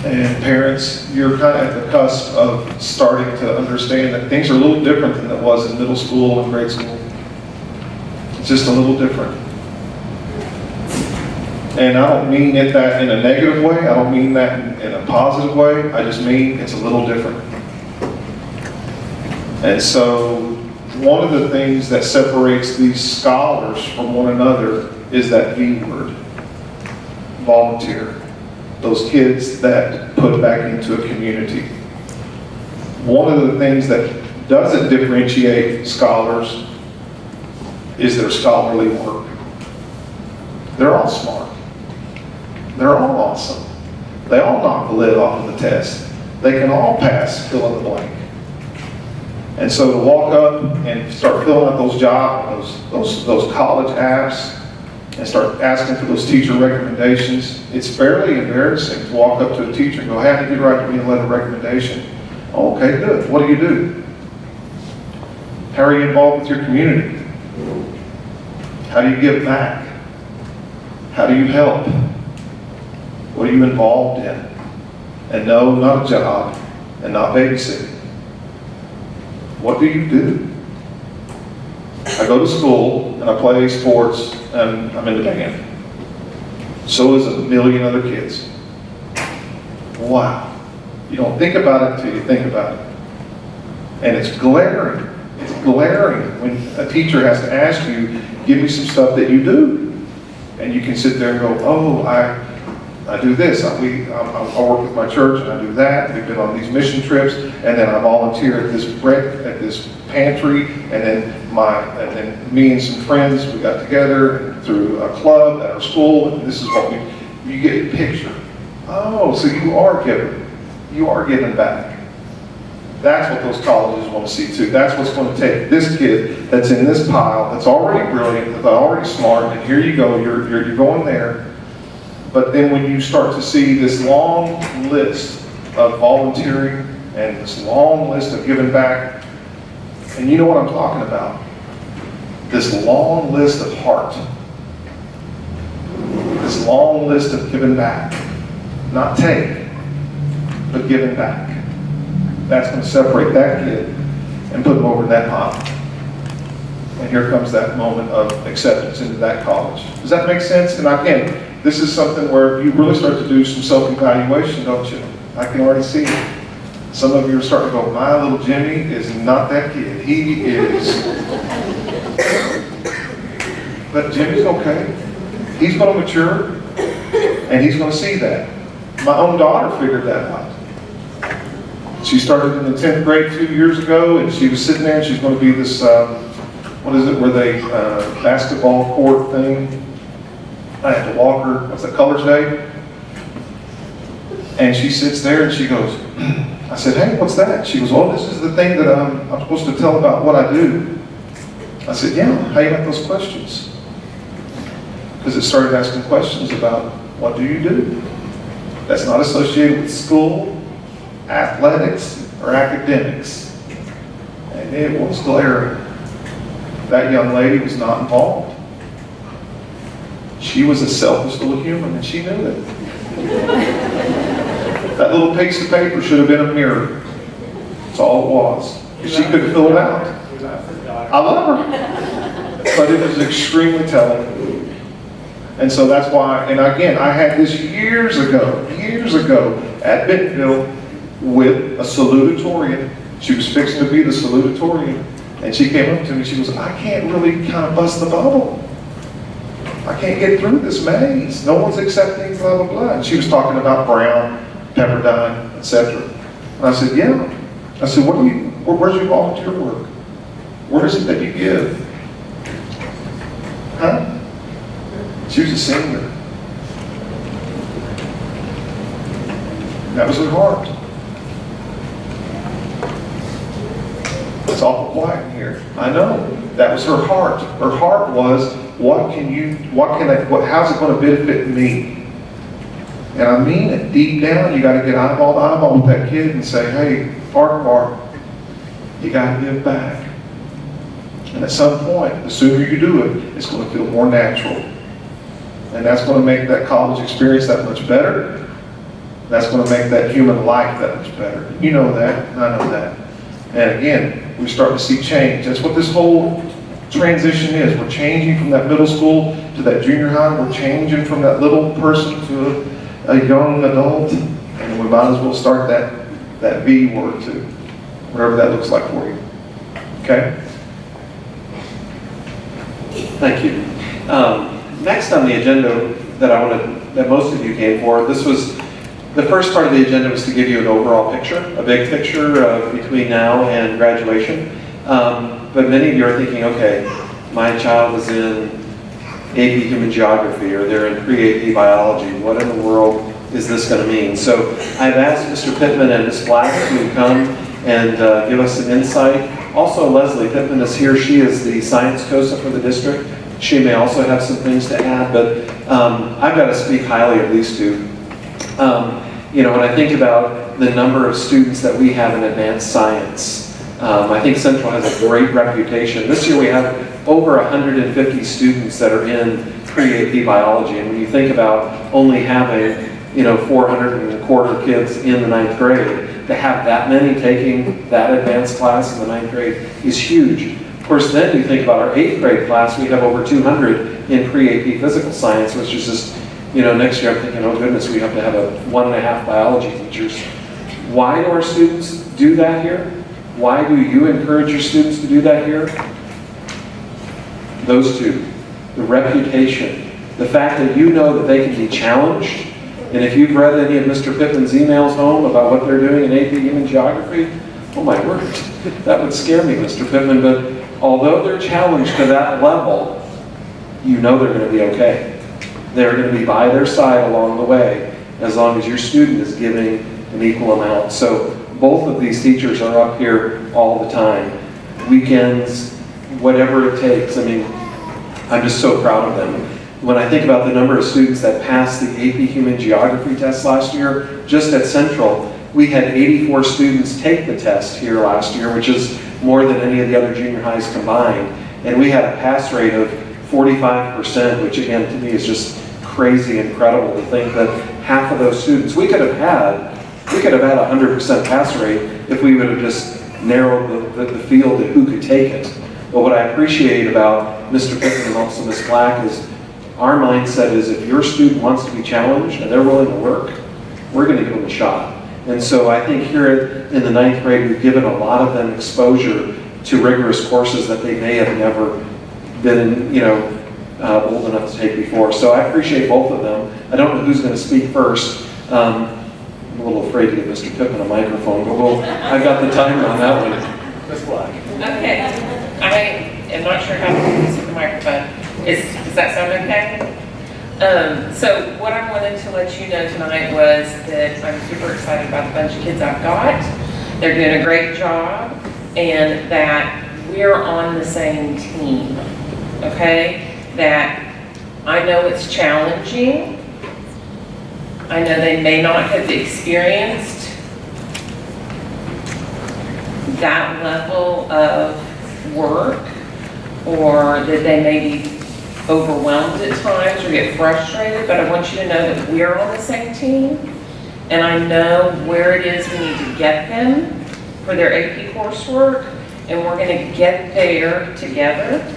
And parents, you're kind of at the cusp of starting to understand that things are a little different than it was in middle school and grade school. It's just a little different. And I don't mean that in a negative way. I don't mean that in a positive way. I just mean it's a little different. And so one of the things that separates these scholars from one another is that V word, volunteer. Those kids that put back into a community. One of the things that doesn't differentiate scholars is their scholarly work. They're all smart. They're all awesome. They all knock the lid off of the test. They can all pass fill in the blank. And so to walk up and start filling out those those college apps and start asking for those teacher recommendations, it's fairly embarrassing to walk up to a teacher and go, "Hey, did you write me a letter of recommendation?" Oh, okay, good. What do? How are you involved with your community? How do you give back? How do you help? What are you involved in? And no, not a job, and not babysitting. What do you do? I go to school and I play sports and I'm in the band. So is a million other kids. Wow. You don't think about it until you think about it. And it's glaring. It's glaring when a teacher has to ask you, give me some stuff that you do. And you can sit there and go, oh, I do this. I work with my church and I do that. We've been on these mission trips, and then I volunteer at this pantry, and then me and some friends, we got together through a club at our school, and this is what you get a picture. Oh, so you are giving. You are giving back. That's what those colleges want to see too. That's what's going to take this kid that's in this pile, that's already brilliant, that's already smart, and here you go, you're going there. But then when you start to see this long list of volunteering and this long list of giving back, and you know what I'm talking about, this long list of heart, this long list of giving back. Not take, but giving back. That's going to separate that kid and put him over in that pot. And here comes that moment of acceptance into that college. Does that make sense? And again, this is something where you really start to do some self-evaluation, don't you? I can already see it. Some of you are starting to go, my little Jimmy is not that kid. He is. But Jimmy's okay. He's going to mature, and he's going to see that. My own daughter figured that out. She started in the 10th grade 2 years ago, and she was sitting there, and she's going to be this, what is it, where they, basketball court thing. I had to walk her, what's that, Colors Day? And she sits there, and she goes, I said, hey, what's that? She goes, well, this is the thing that I'm supposed to tell about what I do. I said, yeah, how you got those questions? Because it started asking questions about, what do you do? That's not associated with school, athletics, or academics. And it was glaring. That young lady was not involved. She was a selfish little human, and she knew it. That little piece of paper should have been a mirror. That's all it was. She couldn't fill it out. I love her. But it was extremely telling. And so that's why, and again, I had this years ago at Bentonville with a salutatorian. She was fixing to be the salutatorian. And she came up to me, she goes, I can't really kind of bust the bubble. I can't get through this maze. No one's accepting blah, blah, blah. And she was talking about Brown, Pepperdine, etc. And I said, yeah. I said, where's your volunteer work? Where is it that you give? Huh? She was a senior. That was her heart. It's awful quiet in here. I know. That was her heart. Her heart was, how's it going to benefit me? And I mean it. Deep down, you got to get eyeball to eyeball with that kid and say, hey, Mark, you got to give back. And at some point, the sooner you do it, it's going to feel more natural. And that's going to make that college experience that much better. That's going to make that human life that much better. You know that, and I know that. And again, we're starting to see change. That's what this whole transition is. We're changing from that middle school to that junior high. We're changing from that little person to a young adult. And we might as well start that V word too, whatever that looks like for you. Okay? Thank you. Next on the agenda that most of you came for, the first part of the agenda was to give you an overall picture, a big picture between now and graduation. But many of you are thinking, okay, my child is in AP Human Geography or they're in pre-AP Biology. What in the world is this going to mean? So I've asked Mr. Pittman and Ms. Black to come and give us some insight. Also, Leslie Pittman is here. She is the science COSA for the district. She may also have some things to add, but I've got to speak highly of these two. When I think about the number of students that we have in advanced science, I think Central has a great reputation. This year we have over 150 students that are in pre-AP biology, and when you think about only having 425 kids in the 9th grade, to have that many taking that advanced class in the 9th grade is huge. Of course, then you think about our 8th grade class, we have over 200 in pre-AP physical science, which is just, next year I'm thinking, oh goodness, we have to have 1.5 biology teachers. Why do our students do that here? Why do you encourage your students to do that here? Those two. The reputation. The fact that you know that they can be challenged. And if you've read any of Mr. Pittman's emails home about what they're doing in AP Human Geography, oh my word, that would scare me, Mr. Pittman. But although they're challenged to that level, you know they're going to be okay. They're going to be by their side along the way, as long as your student is giving an equal amount. So both of these teachers are up here all the time. Weekends, whatever it takes. I mean, I'm just so proud of them. When I think about the number of students that passed the AP Human Geography test last year, just at Central, we had 84 students take the test here last year, which is more than any of the other junior highs combined. And we had a pass rate of 45%, which again to me is just crazy incredible to think that half of those students, we could have had a 100% pass rate if we would have just narrowed the field to who could take it. But what I appreciate about Mr. Pittman and also Ms. Black is our mindset is if your student wants to be challenged and they're willing to work, we're going to give them a shot. And so I think here in the 9th grade, we've given a lot of them exposure to rigorous courses that they may have never been, old enough to take before. So I appreciate both of them. I don't know who's going to speak first. I'm a little afraid to give Mr. Pittman a microphone, but I've got the timer on that one. Ms. Black. Okay, I am not sure how to use the microphone. Does that sound okay? So what I wanted to let you know tonight was that I'm super excited about the bunch of kids I've got. They're doing a great job, and that we're on the same team, okay? That I know it's challenging. I know they may not have experienced that level of work, or that they may be overwhelmed at times or get frustrated, but I want you to know that we're on the same team, and I know where it is we need to get them for their AP coursework, and we're going to get there together.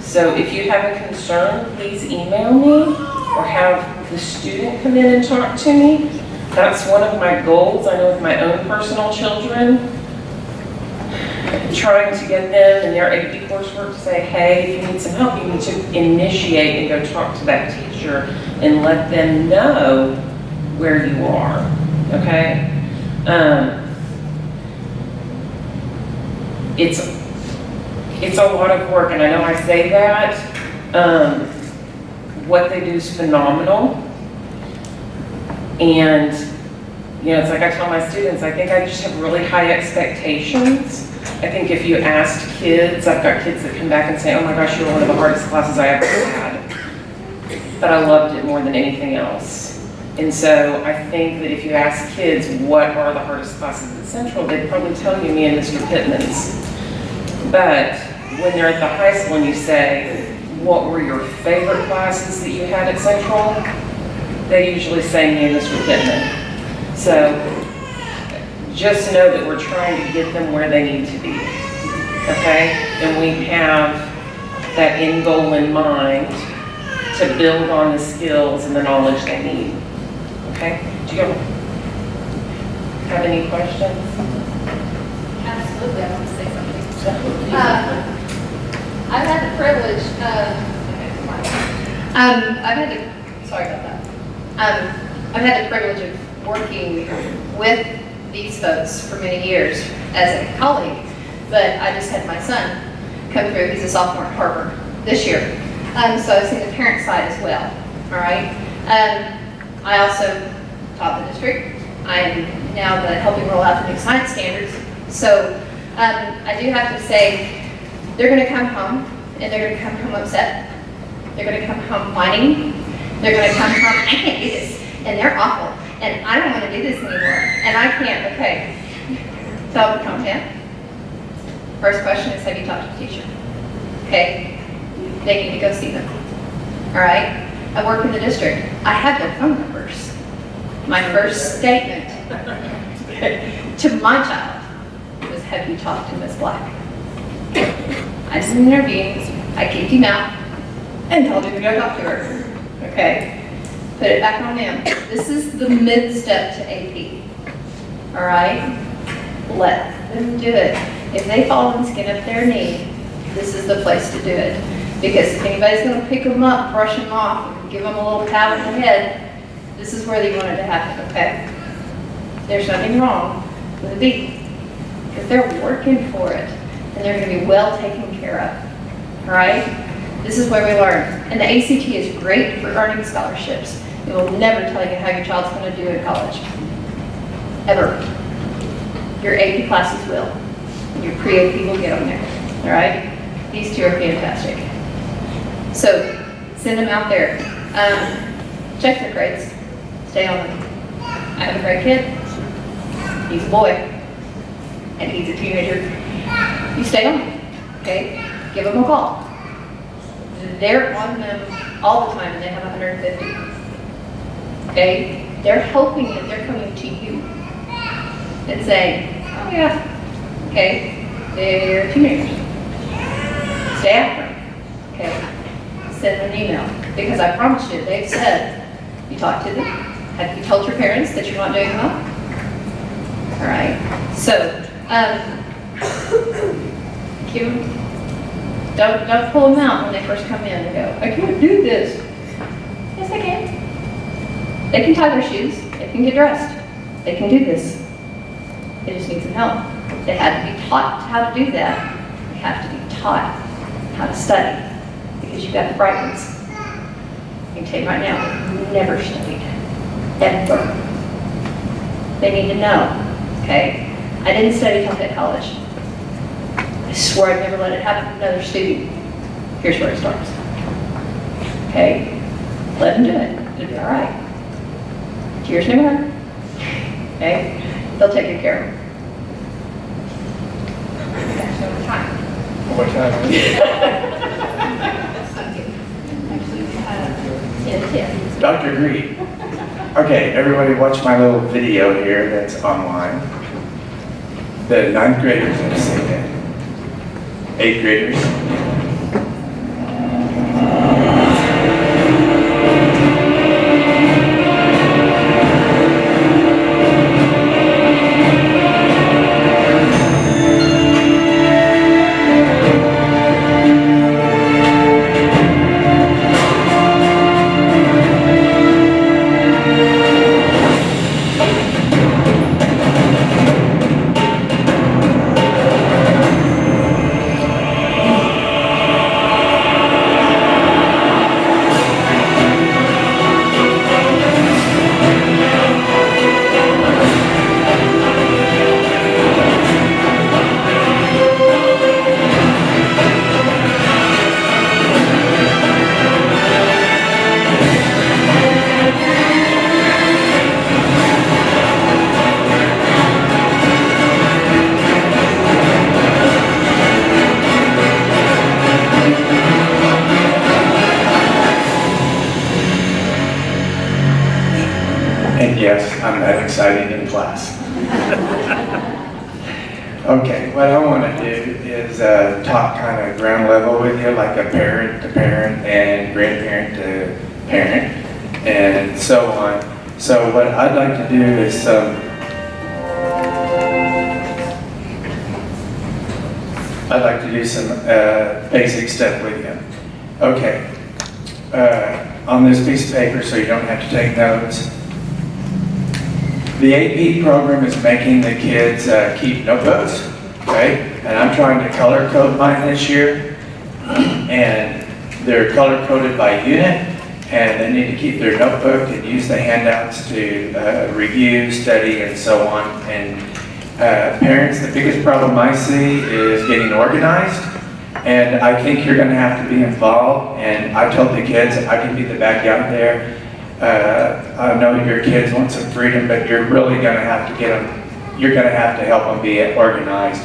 So if you have a concern, please email me or have the student come in and talk to me. That's one of my goals. I know with my own personal children, trying to get them in their AP coursework to say, hey, if you need some help, you need to initiate and go talk to that teacher and let them know where you are, okay? It's a lot of work, and I know I say that. What they do is phenomenal. And, it's like I tell my students, I think I just have really high expectations. I think if you asked kids, I've got kids that come back and say, oh my gosh, you're one of the hardest classes I ever had. But I loved it more than anything else. And so I think that if you ask kids what are the hardest classes at Central, they'd probably tell you me and Mr. Pittman's. But when they're at the high school and you say, what were your favorite classes that you had at Central? They usually say me and Mr. Pittman. So just know that we're trying to get them where they need to be, okay? And we have that end goal in mind to build on the skills and the knowledge they need, okay? Do you have any questions? Absolutely, I want to say something. I've had the privilege sorry about that. I've had the privilege of working with these folks for many years as a colleague, but I just had my son come through. He's a sophomore at Harvard this year. So I've seen the parent side as well, all right? I also taught the district. I am now helping roll out the new science standards. So I do have to say, they're going to come home, and they're going to come home upset. They're going to come home whining. They're going to come home, I can't do this, and they're awful, and I don't want to do this anymore, and I can't, okay. So I'll be content. First question is, have you talked to the teacher? Okay, they need to go see them, all right? I work in the district. I have their phone numbers. My first statement to my child was, have you talked to Ms. Black? I did an interview, I kicked him out, and told him to go talk to her. Okay, put it back on them. This is the mid-step to AP, all right? Let them do it. If they fall and skin up their knee, this is the place to do it. Because if anybody's going to pick them up, brush them off, and give them a little pat on the head, this is where they want it to happen, okay? There's nothing wrong with a B. If they're working for it, then they're going to be well taken care of, all right? This is where we learn. And the ACT is great for earning scholarships. It will never tell you how your child's going to do in college. Ever. Your AP classes will. And your pre-AP will get them there. All right? These two are fantastic. So, send them out there. Check their grades. Stay on them. I have a great kid. He's a boy. And he's a teenager. You stay on him. Okay? Give them a call. They're on them all the time, and they have 150. okay? They're hoping that they're coming to you and saying, oh yeah, okay, they're teenagers. Stay after them, okay? Send them an email, because I promise you, they've said, you talked to them? Have you told your parents that you're not doing well? All right, so, don't pull them out when they first come in and go, I can't do this. Yes, they can. They can tie their shoes, they can get dressed, they can do this. They just need some help. They had to be taught how to do that. They have to be taught how to study, because you've got the bright ones. I can tell you right now, they've never studied, ever. They need to know, okay? I didn't study till I hit college. I swore I'd never let it happen to another student. Here's where it starts. Okay? Let them do it. It'll be all right. Tears never hurt. Okay? They'll take good care of them. That's over time. What time is it? Actually, 10. Dr. Greed. Okay, everybody watch my little video here that's online. The 9th graders have seen it. 8th graders. And yes, I'm that exciting in class. Okay, what I want to do is talk kind of ground level with you, like a parent to parent and grandparent to parent, and so on. So what I'd like to do is I'd like to do some basic stuff with you. Okay, on this piece of paper, so you don't have to take notes. The AP program is making the kids keep notebooks, okay? And I'm trying to color code mine this year. And they're color coded by unit, and they need to keep their notebook and use the handouts to review, study, and so on. And parents, the biggest problem I see is getting organized. And I think you're gonna have to be involved. And I told the kids I can be the bad guy there. I know your kids want some freedom, but you're really going to have to get them, you're going to have to help them be organized.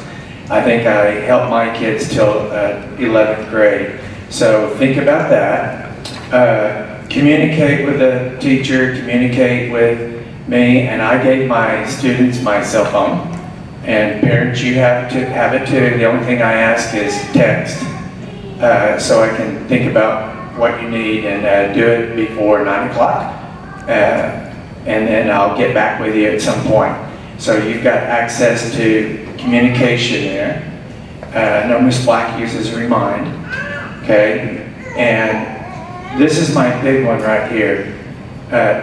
I think I helped my kids till 11th grade. So think about that. Communicate with the teacher, communicate with me, and I gave my students my cell phone. And parents, you have to have it too. The only thing I ask is text, so I can think about what you need and do it before 9 o'clock. And then I'll get back with you at some point. So you've got access to communication there. No, Miss Black uses Remind, okay? And this is my big one right here.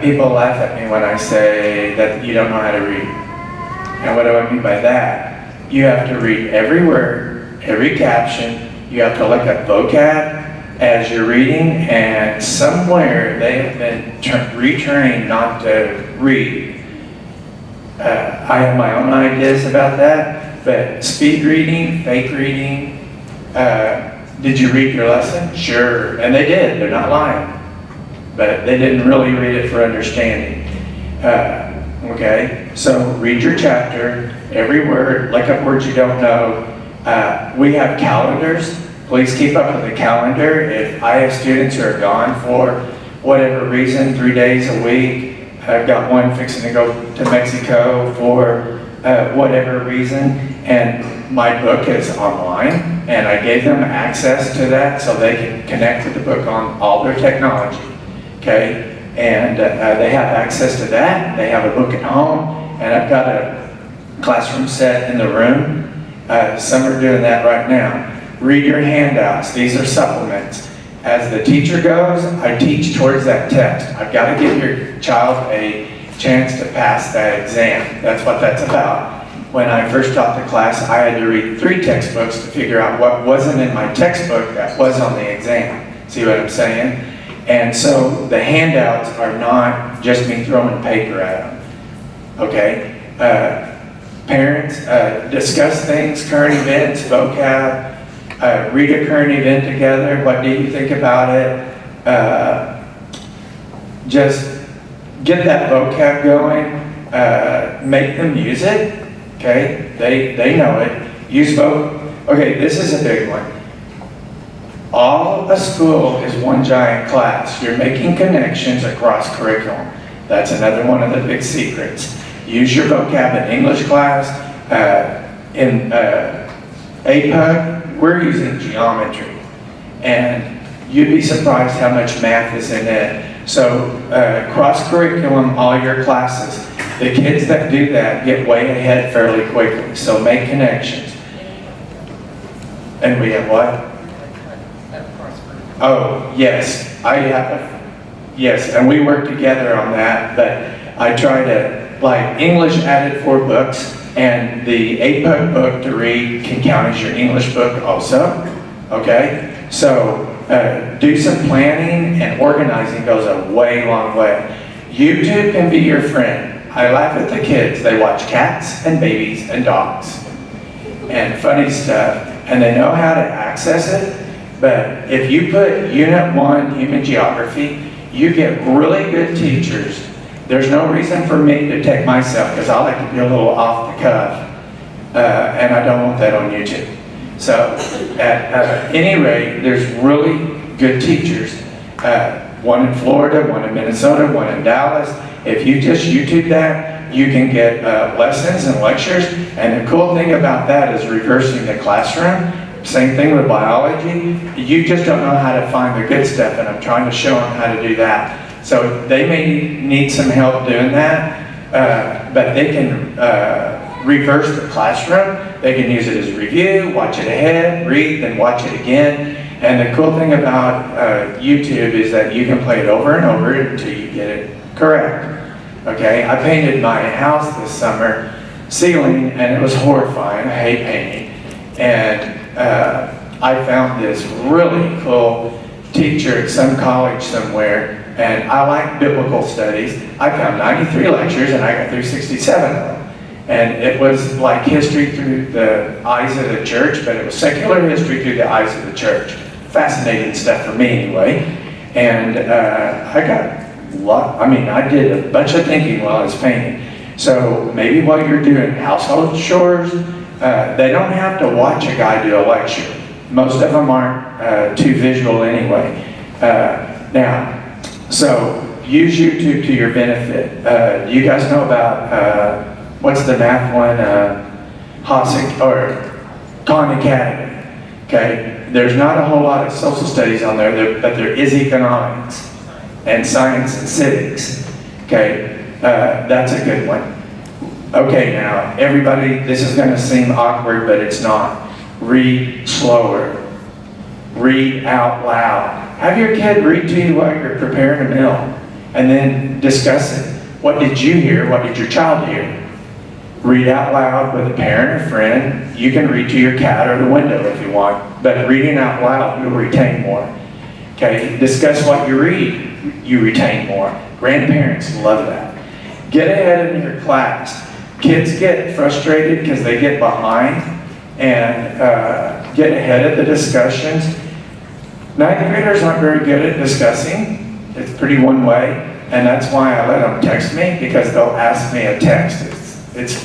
People laugh at me when I say that you don't know how to read. And what do I mean by that? You have to read every word, every caption. You have to look up vocab as you're reading, and somewhere they have been retrained not to read. I have my own ideas about that, but speed reading, fake reading, did you read your lesson? Sure, and they did, they're not lying. But they didn't really read it for understanding. Okay, so read your chapter, every word, look up words you don't know. We have calendars. Please keep up with the calendar. If I have students who are gone for whatever reason, 3 days a week, I've got one fixing to go to Mexico for whatever reason, and my book is online, and I gave them access to that so they can connect with the book on all their technology, okay? And they have access to that. They have a book at home, and I've got a classroom set in the room. Some are doing that right now. Read your handouts. These are supplements. As the teacher goes, I teach towards that test. I've got to give your child a chance to pass that exam. That's what that's about. When I first taught the class, I had to read 3 textbooks to figure out what wasn't in my textbook that was on the exam. See what I'm saying? And so the handouts are not just me throwing paper at them. Okay? Parents, discuss things, current events, vocab, read a current event together. What do you think about it? Just get that vocab going. Make them use it. Okay? They know it. Use voc. Okay, this is a big one. All a school is one giant class. You're making connections across curriculum. That's another one of the big secrets. Use your vocab in English class. In APUG, we're using geometry. And you'd be surprised how much math is in it. So cross curriculum, all your classes. The kids that do that get way ahead fairly quickly. So make connections. And we have what? Oh, yes, yes, and we work together on that, but I try to, like, English added 4 books, and the APUG book to read can count as your English book also, okay? So, do some planning, and organizing goes a way long way. YouTube can be your friend. I laugh at the kids. They watch cats and babies and dogs and funny stuff, and they know how to access it. But if you put Unit 1 Human Geography, you get really good teachers. There's no reason for me to take myself, because I like to be a little off the cuff, and I don't want that on YouTube. So at any rate, there's really good teachers. One in Florida, one in Minnesota, one in Dallas. If you just YouTube that, you can get lessons and lectures. And the cool thing about that is reversing the classroom. Same thing with biology. You just don't know how to find the good stuff, and I'm trying to show them how to do that. So they may need some help doing that, but they can reverse the classroom. They can use it as review, watch it ahead, read, then watch it again. And the cool thing about YouTube is that you can play it over and over until you get it correct. Okay, I painted my house this summer, ceiling, and it was horrifying. I hate painting. And I found this really cool teacher at some college somewhere, and I like biblical studies. I found 93 lectures, and I got through 67 of them. And it was like history through the eyes of the church, but it was secular history through the eyes of the church. Fascinating stuff for me anyway. And I did a bunch of thinking while I was painting. So maybe while you're doing household chores, they don't have to watch a guy do a lecture. Most of them aren't too visual anyway. So use YouTube to your benefit. You guys know about, what's the math one? Khan Academy. Okay? There's not a whole lot of social studies on there, but there is economics and science and civics. Okay? That's a good one. Okay, now, everybody, this is going to seem awkward, but it's not. Read slower. Read out loud. Have your kid read to you while you're preparing a meal, and then discuss it. What did you hear? What did your child hear? Read out loud with a parent or friend. You can read to your cat or the window if you want, but reading out loud, you'll retain more. Okay, discuss what you read. You retain more. Grandparents love that. Get ahead in your class. Kids get frustrated because they get behind and get ahead of the discussions. Ninth graders aren't very good at discussing. It's pretty one way, and that's why I let them text me, because they'll ask me a text. It's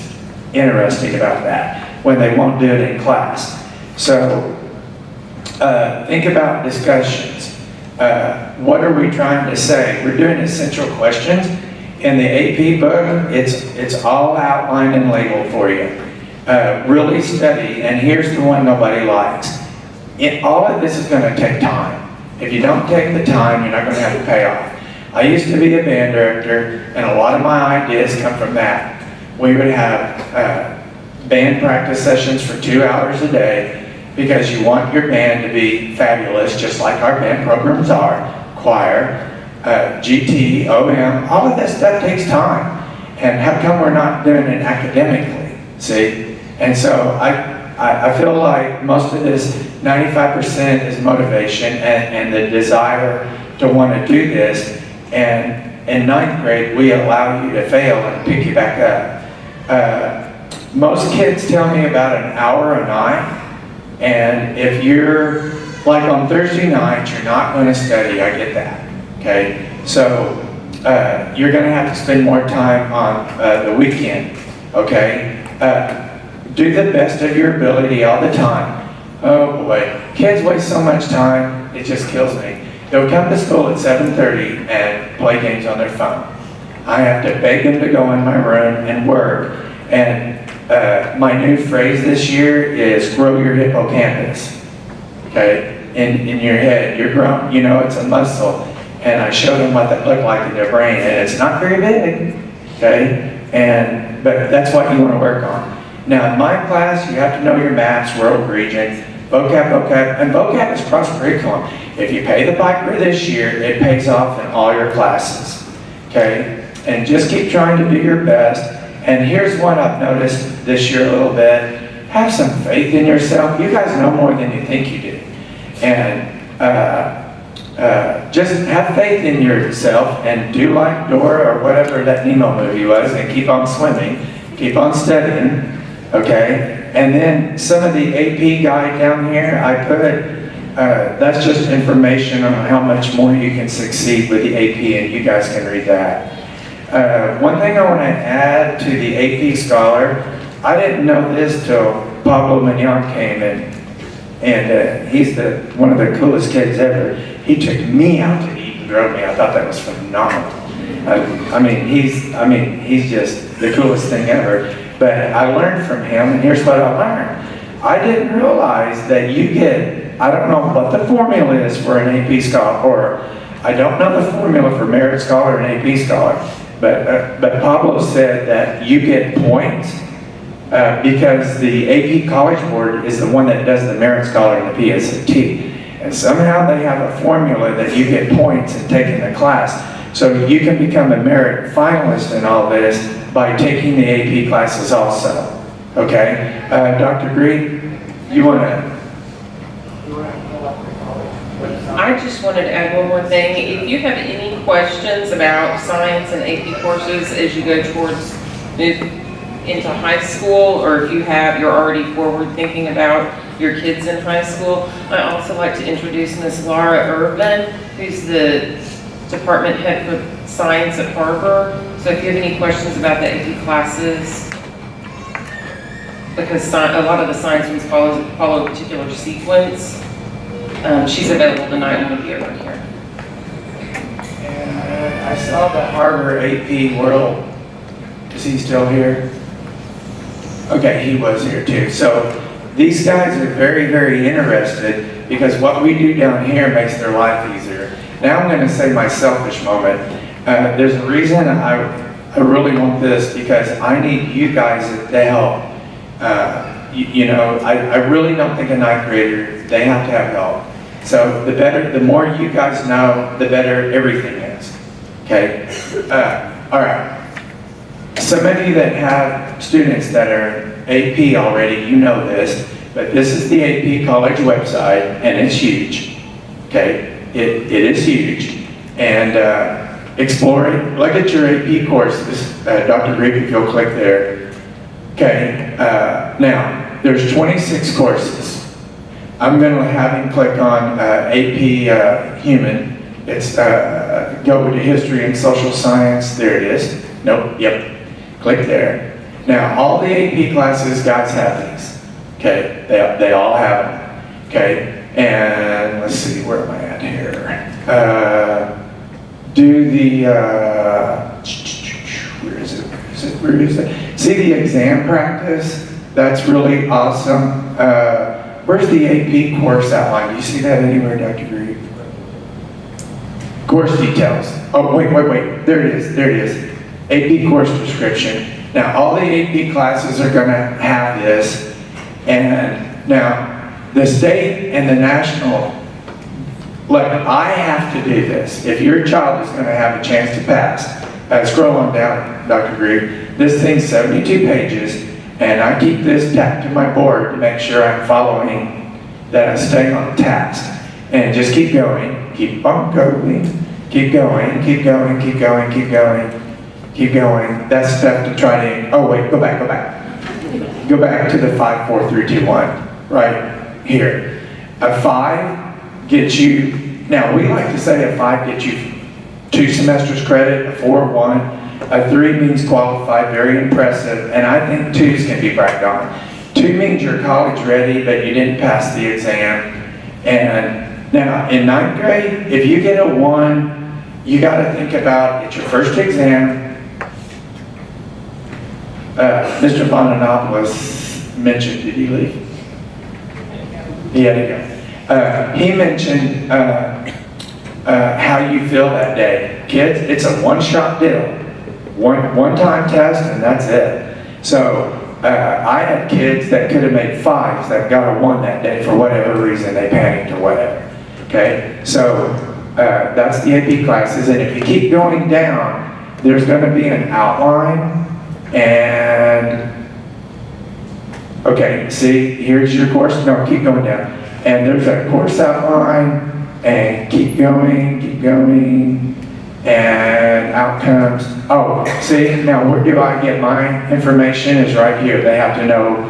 interesting about that when they won't do it in class. So think about discussions. What are we trying to say? We're doing essential questions. in the AP book, it's all outlined and labeled for you. Really study, and here's the one nobody likes. All of this is going to take time. If you don't take the time, you're not going to have the payoff. I used to be a band director, and a lot of my ideas come from that. We would have band practice sessions for 2 hours a day because you want your band to be fabulous, just like our band programs are. Choir, GT, OM, all of this stuff takes time. And how come we're not doing it academically? See? And so I feel like most of this, 95% is motivation and the desire to want to do this. And in 9th grade, we allow you to fail and pick you back up. Most kids tell me about an hour a night. And if you're, like on Thursday night, you're not going to study, I get that. Okay? So you're going to have to spend more time on the weekend. Okay? Do the best of your ability all the time. Oh boy, kids waste so much time, it just kills me. They'll come to school at 7:30 and play games on their phone. I have to beg them to go in my room and work. And my new phrase this year is grow your hippocampus. Okay, in your head, you're grown, you know, it's a muscle. And I show them what that looked like in their brain, and it's not very big. Okay, but that's what you want to work on. Now, in my class, you have to know your maps, world region, vocab, and vocab is cross-curriculum. If you pay the piper this year, it pays off in all your classes, okay? And just keep trying to do your best. And here's what I've noticed this year a little bit. Have some faith in yourself. You guys know more than you think you do. And just have faith in yourself and do like Dora or whatever that Nemo movie was and keep on swimming, keep on studying. Okay, and then some of the AP guide down here, I put, that's just information on how much more you can succeed with the AP, and you guys can read that. One thing I want to add to the AP Scholar, I didn't know this till Pablo Mignon came in, and he's one of the coolest kids ever. He took me out to eat and drove me. I thought that was phenomenal. He's just the coolest thing ever. But I learned from him, and here's what I learned. I didn't realize that you get, I don't know what the formula is for an AP Scholar, or I don't know the formula for Merit Scholar and AP Scholar, but Pablo said that you get points because the AP College Board is the one that does the Merit Scholar and the PSAT. And somehow they have a formula that you get points in taking the class. So you can become a merit finalist in all this by taking the AP classes also. Okay? Dr. Green, you want to? I just wanted to add one more thing. If you have any questions about science and AP courses as you go towards into high school, or if you're already forward thinking about your kids in high school, I also like to introduce Ms. Laura Irvin, who's the department head for science at Harbor. So if you have any questions about the AP classes, because a lot of the science ones follow a particular sequence, she's available tonight and will be over here. And I saw the Harbor AP World. Is he still here? Okay, he was here too. So these guys are very, very interested because what we do down here makes their life easier. Now I'm going to say my selfish moment. There's a reason I really want this, because I need you guys to help. I really don't think a 9th grader, they have to have help. So the more you guys know, the better everything is. Okay? All right. Some of you that have students that are AP already, you know this, but this is the AP College website, and it's huge. Okay? It is huge. And explore it. Look at your AP courses. Dr. Greek, if you'll click there. Okay. Now, there's 26 courses. I'm going to have him click on AP Human. It's go to History and Social Science. There it is. Nope. Yep. Click there. Now, all the AP classes, guys, have these. Okay. They all have them. Okay. And let's see, where am I at here? Do the Where is it? Where is it? See the exam practice? That's really awesome. Where's the AP course outline? Do you see that anywhere, Dr. Green? Course details. Oh, wait. There it is. AP course description. Now, all the AP classes are going to have this. And now, the state and the national, look, I have to do this. If your child is going to have a chance to pass, scroll on down, Dr. Green. This thing's 72 pages. And I keep this tacked to my board to make sure I'm following, that I stay on task. And just keep going, keep on going, keep going, keep going, keep going, keep going, keep going. That's stuff to try to, oh wait, go back. Go back to the 5, 4, 3, 2, 1, right here. A 5 gets you, now we like to say a 5 gets you 2 semesters credit, a 4, 1. A 3 means qualified, very impressive, and I think 2s can be bragged on. 2 means you're college ready, but you didn't pass the exam. And now, in 9th grade, if you get a 1, you gotta think about, it's your first exam. Mr. Bonanopoulos mentioned, did he leave? He had to go. He mentioned how you feel that day. Kids, it's a one-shot deal. One-time test, and that's it. So I had kids that could have made 5s that got a 1 that day for whatever reason, they panicked or whatever. Okay, so that's the AP classes, and if you keep going down, there's going to be an outline, and okay, see, here's your course. No, keep going down, and there's a course outline, and keep going. And outcomes, oh, see, now where do I get my information is right here. They have to know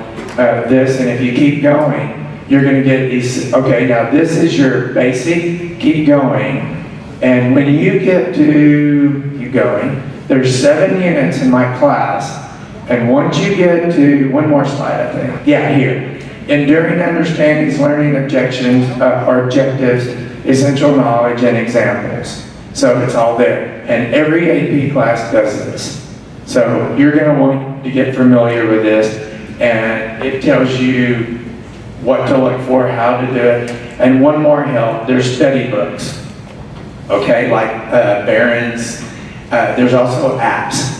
this, and if you keep going, you're gonna get these, okay, now this is your basic, keep going. And when you get to, keep going, there's 7 units in my class, and once you get to, one more slide I think, yeah, here. Enduring understandings, learning objections, or objectives, essential knowledge, and examples. So it's all there. And every AP class does this. So you're going to want to get familiar with this, and it tells you what to look for, how to do it. And one more help, there's study books. Okay, like Barron's. There's also apps.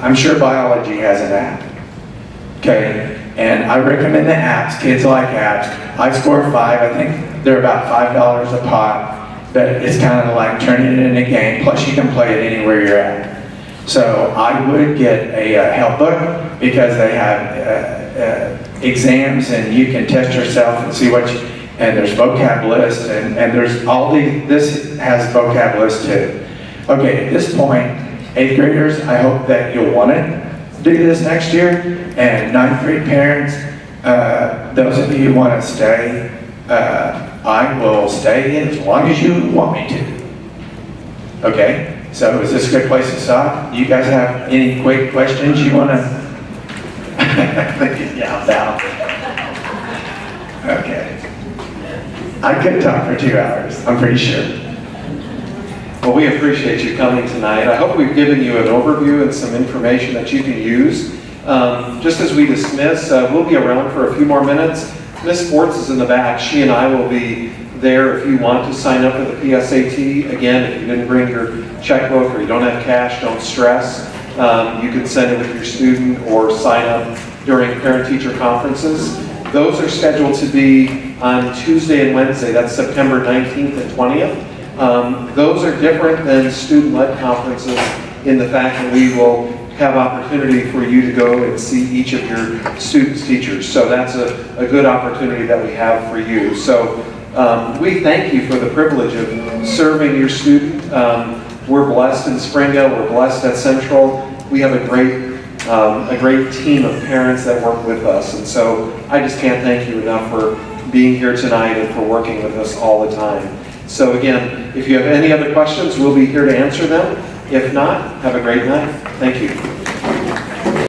I'm sure biology has an app. Okay, and I recommend the apps. Kids like apps. I score 5. I think they're about $5 a pop. But it's kind of like turning it into a game, plus you can play it anywhere you're at. So I would get a help book because they have exams and you can test yourself and see what you, and there's vocab list and there's all this has vocab list too. Okay, at this point, 8th graders, I hope that you'll want to do this next year, and 9th grade parents, those of you who want to stay, I will stay as long as you want me to. Okay, so is this a good place to stop? You guys have any quick questions you want to? Yeah, about. Okay. I could talk for 2 hours, I'm pretty sure. Well, we appreciate you coming tonight. I hope we've given you an overview and some information that you can use. Just as we dismiss, we'll be around for a few more minutes. Miss Sports is in the back. She and I will be there if you want to sign up for the PSAT. Again, if you didn't bring your checkbook or you don't have cash, don't stress. You can send it with your student or sign up during parent-teacher conferences. Those are scheduled to be on Tuesday and Wednesday. That's September 19th and 20th. Those are different than student-led conferences in the fact that we will have opportunity for you to go and see each of your students' teachers. So that's a good opportunity that we have for you. So we thank you for the privilege of serving your student. We're blessed in Springdale. We're blessed at Central. We have a great team of parents that work with us. And so I just can't thank you enough for being here tonight and for working with us all the time. So again, if you have any other questions, we'll be here to answer them. If not, have a great night. Thank you.